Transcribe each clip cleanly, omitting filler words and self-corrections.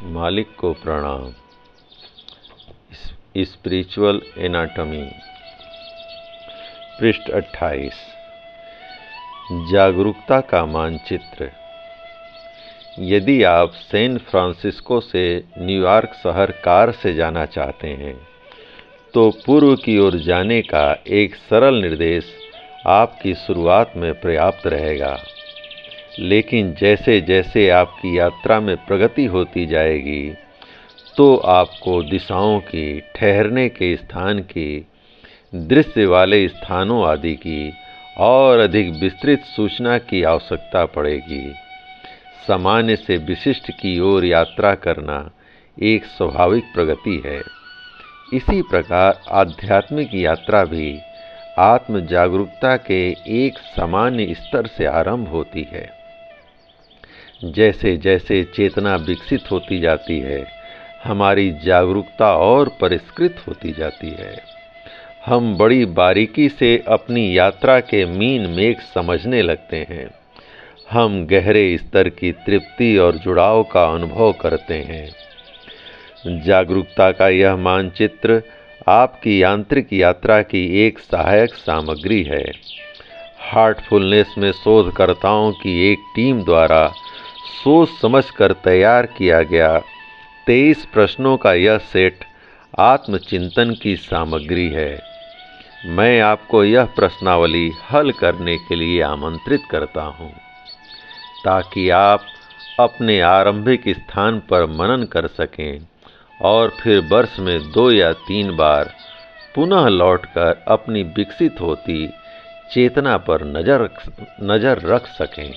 मालिक को प्रणाम। स्पिरिचुअल एनाटॉमी, पृष्ठ 28। जागरूकता का मानचित्र। यदि आप सैन फ्रांसिस्को से न्यूयॉर्क शहर कार से जाना चाहते हैं तो पूर्व की ओर जाने का एक सरल निर्देश आपकी शुरुआत में पर्याप्त रहेगा, लेकिन जैसे जैसे आपकी यात्रा में प्रगति होती जाएगी तो आपको दिशाओं की, ठहरने के स्थान की, दृश्य वाले स्थानों आदि की और अधिक विस्तृत सूचना की आवश्यकता पड़ेगी। सामान्य से विशिष्ट की ओर यात्रा करना एक स्वाभाविक प्रगति है। इसी प्रकार आध्यात्मिक यात्रा भी आत्म जागरूकता के एक सामान्य स्तर से आरंभ होती है। जैसे जैसे चेतना विकसित होती जाती है, हमारी जागरूकता और परिष्कृत होती जाती है। हम बड़ी बारीकी से अपनी यात्रा के मीन मेघ समझने लगते हैं। हम गहरे स्तर की तृप्ति और जुड़ाव का अनुभव करते हैं। जागरूकता का यह मानचित्र आपकी यांत्रिक यात्रा की एक सहायक सामग्री है। हार्टफुलनेस में शोधकर्ताओं की एक टीम द्वारा सोच समझकर तैयार किया गया 23 प्रश्नों का यह सेट आत्मचिंतन की सामग्री है। मैं आपको यह प्रश्नावली हल करने के लिए आमंत्रित करता हूँ, ताकि आप अपने आरंभिक स्थान पर मनन कर सकें और फिर वर्ष में 2 या 3 बार पुनः लौटकर अपनी विकसित होती चेतना पर नज़र रख सकें।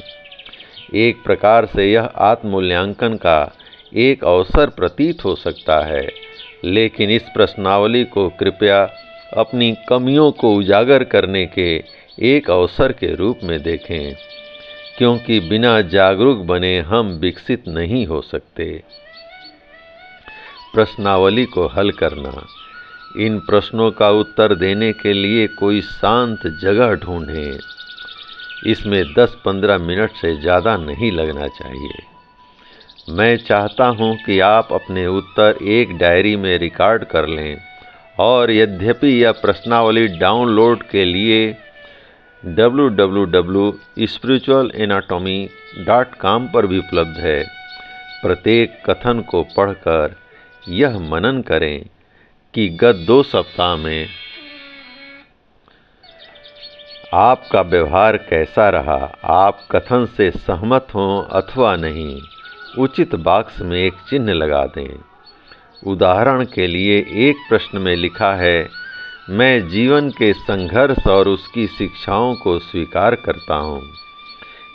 एक प्रकार से यह आत्ममूल्यांकन का एक अवसर प्रतीत हो सकता है, लेकिन इस प्रश्नावली को कृपया अपनी कमियों को उजागर करने के एक अवसर के रूप में देखें, क्योंकि बिना जागरूक बने हम विकसित नहीं हो सकते। प्रश्नावली को हल करना। इन प्रश्नों का उत्तर देने के लिए कोई शांत जगह ढूंढें। इसमें 10-15 मिनट से ज़्यादा नहीं लगना चाहिए। मैं चाहता हूं कि आप अपने उत्तर एक डायरी में रिकॉर्ड कर लें, और यद्यपि यह प्रश्नावली डाउनलोड के लिए www.spiritualanatomy.com पर भी उपलब्ध है, प्रत्येक कथन को पढ़कर यह मनन करें कि गत 2 सप्ताह में आपका व्यवहार कैसा रहा। आप कथन से सहमत हों अथवा नहीं, उचित बॉक्स में एक चिन्ह लगा दें। उदाहरण के लिए एक प्रश्न में लिखा है, मैं जीवन के संघर्ष और उसकी शिक्षाओं को स्वीकार करता हूँ।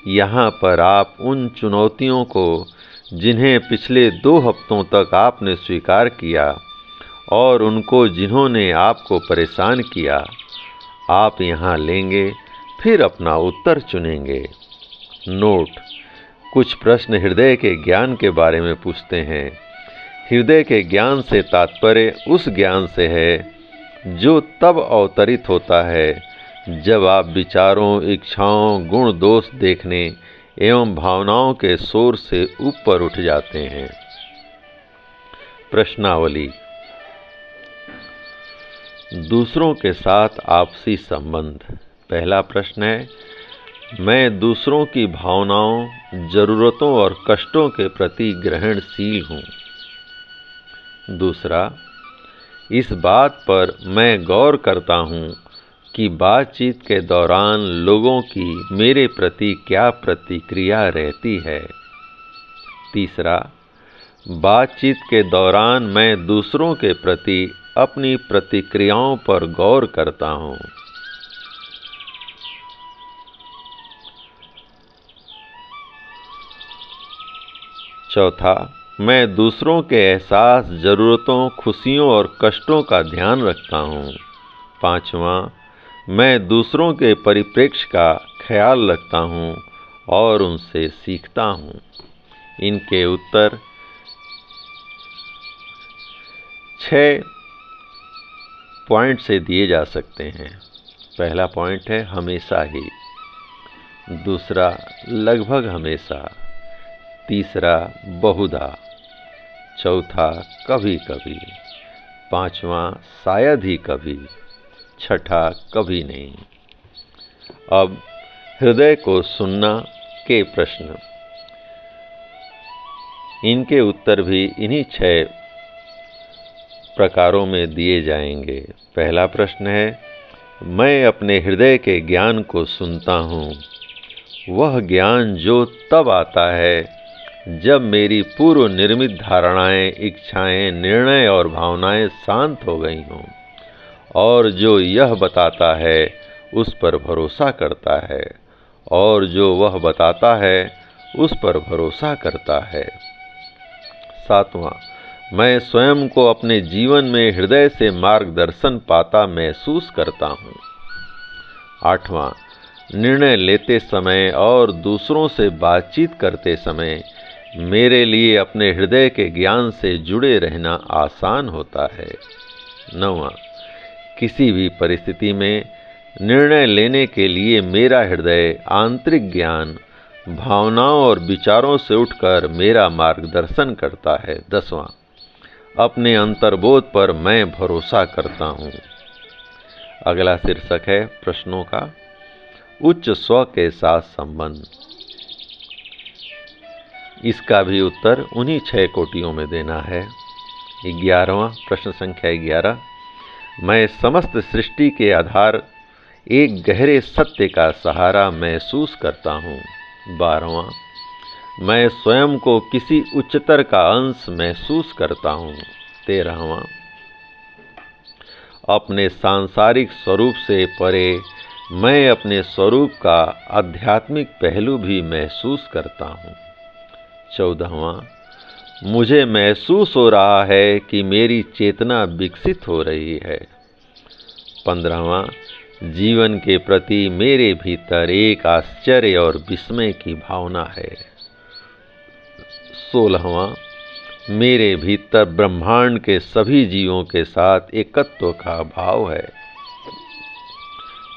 यहाँ पर आप उन चुनौतियों को, जिन्हें पिछले 2 हफ्तों तक आपने स्वीकार किया, और उनको जिन्होंने आपको परेशान किया, आप यहाँ लेंगे, फिर अपना उत्तर चुनेंगे। नोट: कुछ प्रश्न हृदय के ज्ञान के बारे में पूछते हैं। हृदय के ज्ञान से तात्पर्य उस ज्ञान से है जो तब अवतरित होता है जब आप विचारों, इच्छाओं, गुण दोष देखने एवं भावनाओं के शोर से ऊपर उठ जाते हैं। प्रश्नावली। दूसरों के साथ आपसी संबंध। पहला प्रश्न है, मैं दूसरों की भावनाओं, जरूरतों और कष्टों के प्रति ग्रहणशील हूँ। दूसरा, इस बात पर मैं गौर करता हूँ कि बातचीत के दौरान लोगों की मेरे प्रति क्या प्रतिक्रिया रहती है। तीसरा, बातचीत के दौरान मैं दूसरों के प्रति अपनी प्रतिक्रियाओं पर गौर करता हूँ। चौथा, मैं दूसरों के एहसास, ज़रूरतों, खुशियों और कष्टों का ध्यान रखता हूँ। पाँचवां, मैं दूसरों के परिप्रेक्ष्य का ख्याल रखता हूँ और उनसे सीखता हूँ। इनके उत्तर 6 पॉइंट से दिए जा सकते हैं। पहला पॉइंट है हमेशा ही। दूसरा, लगभग हमेशा। तीसरा, बहुधा। चौथा कभी कभी, पांचवा शायद ही कभी, छठा कभी नहीं। अब हृदय को सुनना के प्रश्न, इनके उत्तर भी इन्हीं 6 प्रकारों में दिए जाएंगे। पहला प्रश्न है, मैं अपने हृदय के ज्ञान को सुनता हूँ। वह ज्ञान जो तब आता है जब मेरी पूर्व निर्मित धारणाएं, इच्छाएं, निर्णय और भावनाएं शांत हो गई हों, और जो यह बताता है उस पर भरोसा करता है, और जो वह बताता है उस पर भरोसा करता है। सातवां, मैं स्वयं को अपने जीवन में हृदय से मार्गदर्शन पाता महसूस करता हूँ। आठवां, निर्णय लेते समय और दूसरों से बातचीत करते समय मेरे लिए अपने हृदय के ज्ञान से जुड़े रहना आसान होता है। नौवां, किसी भी परिस्थिति में निर्णय लेने के लिए मेरा हृदय आंतरिक ज्ञान, भावनाओं और विचारों से उठकर मेरा मार्गदर्शन करता है। 10वां, अपने अंतर्बोध पर मैं भरोसा करता हूँ। अगला शीर्षक है प्रश्नों का, उच्च स्व के साथ संबंध। इसका भी उत्तर उन्हीं 6 कोटियों में देना है। 11वां प्रश्न, संख्या 11, मैं समस्त सृष्टि के आधार एक गहरे सत्य का सहारा महसूस करता हूँ। 12वां, मैं स्वयं को किसी उच्चतर का अंश महसूस करता हूँ। 13वां, अपने सांसारिक स्वरूप से परे मैं अपने स्वरूप का आध्यात्मिक पहलू भी महसूस करता हूँ। 14वां, मुझे महसूस हो रहा है कि मेरी चेतना विकसित हो रही है। 15वां, जीवन के प्रति मेरे भीतर एक आश्चर्य और विस्मय की भावना है। 16वां, मेरे भीतर ब्रह्मांड के सभी जीवों के साथ एकत्व का भाव है।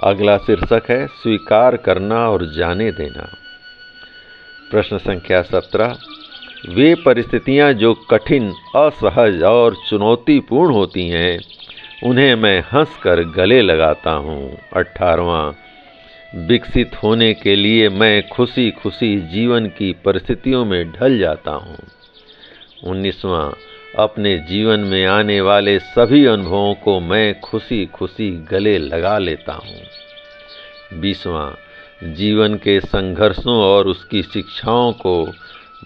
अगला शीर्षक है स्वीकार करना और जाने देना। प्रश्न संख्या 17, वे परिस्थितियां जो कठिन, असहज और चुनौतीपूर्ण होती हैं उन्हें मैं हंसकर गले लगाता हूँ। 18वां, विकसित होने के लिए मैं खुशी खुशी जीवन की परिस्थितियों में ढल जाता हूँ। 19वां, अपने जीवन में आने वाले सभी अनुभवों को मैं खुशी खुशी गले लगा लेता हूँ। 20वां, जीवन के संघर्षों और उसकी शिक्षाओं को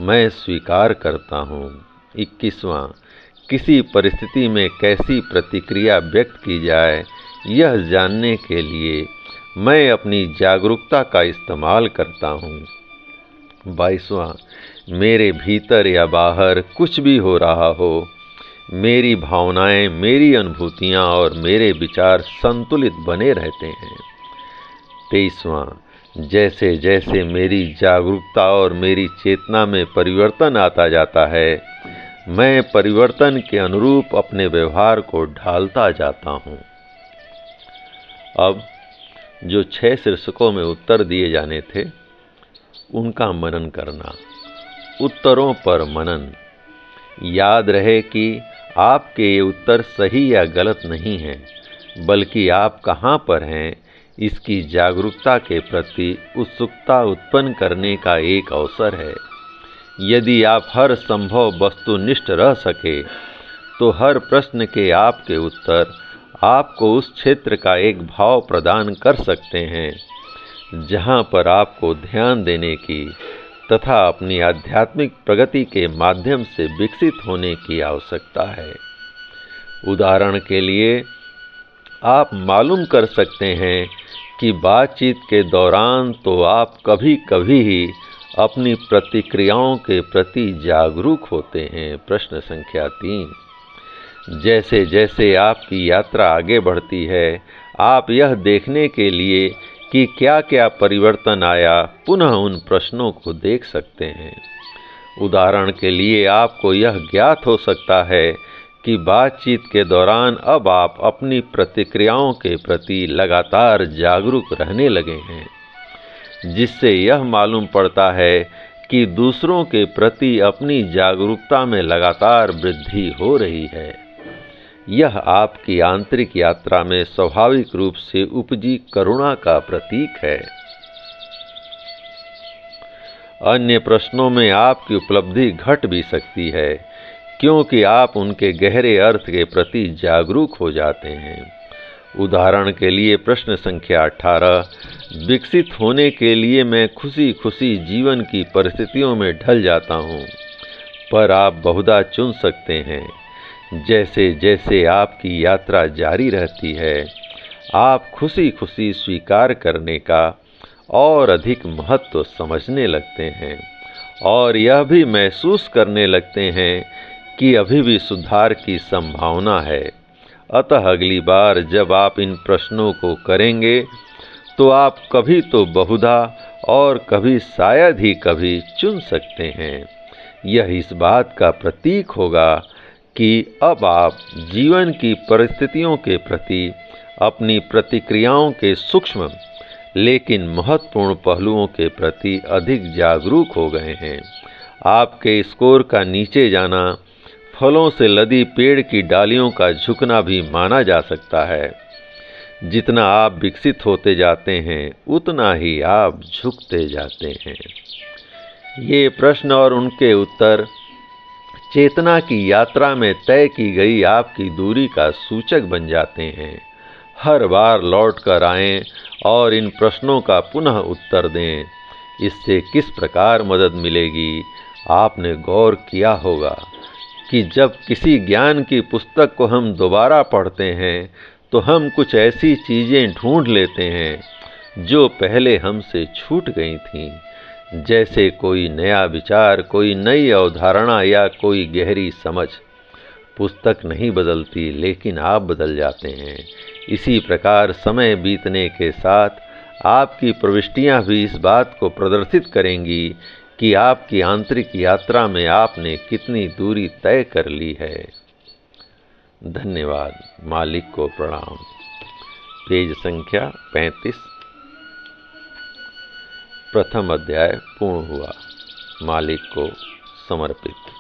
मैं स्वीकार करता हूँ। 21वां, किसी परिस्थिति में कैसी प्रतिक्रिया व्यक्त की जाए यह जानने के लिए मैं अपनी जागरूकता का इस्तेमाल करता हूँ। 22वां, मेरे भीतर या बाहर कुछ भी हो रहा हो, मेरी भावनाएं, मेरी अनुभूतियाँ और मेरे विचार संतुलित बने रहते हैं। 23वां, जैसे जैसे मेरी जागरूकता और मेरी चेतना में परिवर्तन आता जाता है मैं परिवर्तन के अनुरूप अपने व्यवहार को ढालता जाता हूँ। अब जो 6 शीर्षकों में उत्तर दिए जाने थे उनका मनन करना। उत्तरों पर मनन। याद रहे कि आपके ये उत्तर सही या गलत नहीं हैं, बल्कि आप कहाँ पर हैं इसकी जागरूकता के प्रति उत्सुकता उत्पन्न करने का एक अवसर है। यदि आप हर संभव वस्तुनिष्ठ रह सके तो हर प्रश्न के आपके उत्तर आपको उस क्षेत्र का एक भाव प्रदान कर सकते हैं जहां पर आपको ध्यान देने की तथा अपनी आध्यात्मिक प्रगति के माध्यम से विकसित होने की आवश्यकता है। उदाहरण के लिए आप मालूम कर सकते हैं कि बातचीत के दौरान तो आप कभी कभी ही अपनी प्रतिक्रियाओं के प्रति जागरूक होते हैं। प्रश्न संख्या 3, जैसे जैसे आपकी यात्रा आगे बढ़ती है आप यह देखने के लिए कि क्या क्या परिवर्तन आया पुनः उन प्रश्नों को देख सकते हैं। उदाहरण के लिए आपको यह ज्ञात हो सकता है कि बातचीत के दौरान अब आप अपनी प्रतिक्रियाओं के प्रति लगातार जागरूक रहने लगे हैं, जिससे यह मालूम पड़ता है कि दूसरों के प्रति अपनी जागरूकता में लगातार वृद्धि हो रही है। यह आपकी आंतरिक यात्रा में स्वाभाविक रूप से उपजी करुणा का प्रतीक है। अन्य प्रश्नों में आपकी उपलब्धि घट भी सकती है, क्योंकि आप उनके गहरे अर्थ के प्रति जागरूक हो जाते हैं। उदाहरण के लिए प्रश्न संख्या 18, विकसित होने के लिए मैं खुशी खुशी जीवन की परिस्थितियों में ढल जाता हूँ, पर आप बहुधा चुन सकते हैं। जैसे जैसे आपकी यात्रा जारी रहती है, आप खुशी खुशी स्वीकार करने का और अधिक महत्व समझने लगते हैं और यह भी महसूस करने लगते हैं कि अभी भी सुधार की संभावना है। अतः अगली बार जब आप इन प्रश्नों को करेंगे तो आप कभी तो बहुधा और कभी शायद ही कभी चुन सकते हैं। यह इस बात का प्रतीक होगा कि अब आप जीवन की परिस्थितियों के प्रति अपनी प्रतिक्रियाओं के सूक्ष्म लेकिन महत्वपूर्ण पहलुओं के प्रति अधिक जागरूक हो गए हैं। आपके स्कोर का नीचे जाना फलों से लदी पेड़ की डालियों का झुकना भी माना जा सकता है। जितना आप विकसित होते जाते हैं, उतना ही आप झुकते जाते हैं। ये प्रश्न और उनके उत्तर चेतना की यात्रा में तय की गई आपकी दूरी का सूचक बन जाते हैं। हर बार लौट कर आएं और इन प्रश्नों का पुनः उत्तर दें। इससे किस प्रकार मदद मिलेगी, आपने गौर किया होगा कि जब किसी ज्ञान की पुस्तक को हम दोबारा पढ़ते हैं तो हम कुछ ऐसी चीज़ें ढूंढ लेते हैं जो पहले हमसे छूट गई थीं। जैसे कोई नया विचार, कोई नई अवधारणा या कोई गहरी समझ। पुस्तक नहीं बदलती, लेकिन आप बदल जाते हैं। इसी प्रकार समय बीतने के साथ आपकी प्रविष्टियां भी इस बात को प्रदर्शित करेंगी कि आपकी आंतरिक यात्रा में आपने कितनी दूरी तय कर ली है। धन्यवाद। मालिक को प्रणाम। पेज संख्या 35। प्रथम अध्याय पूर्ण हुआ। मालिक को समर्पित।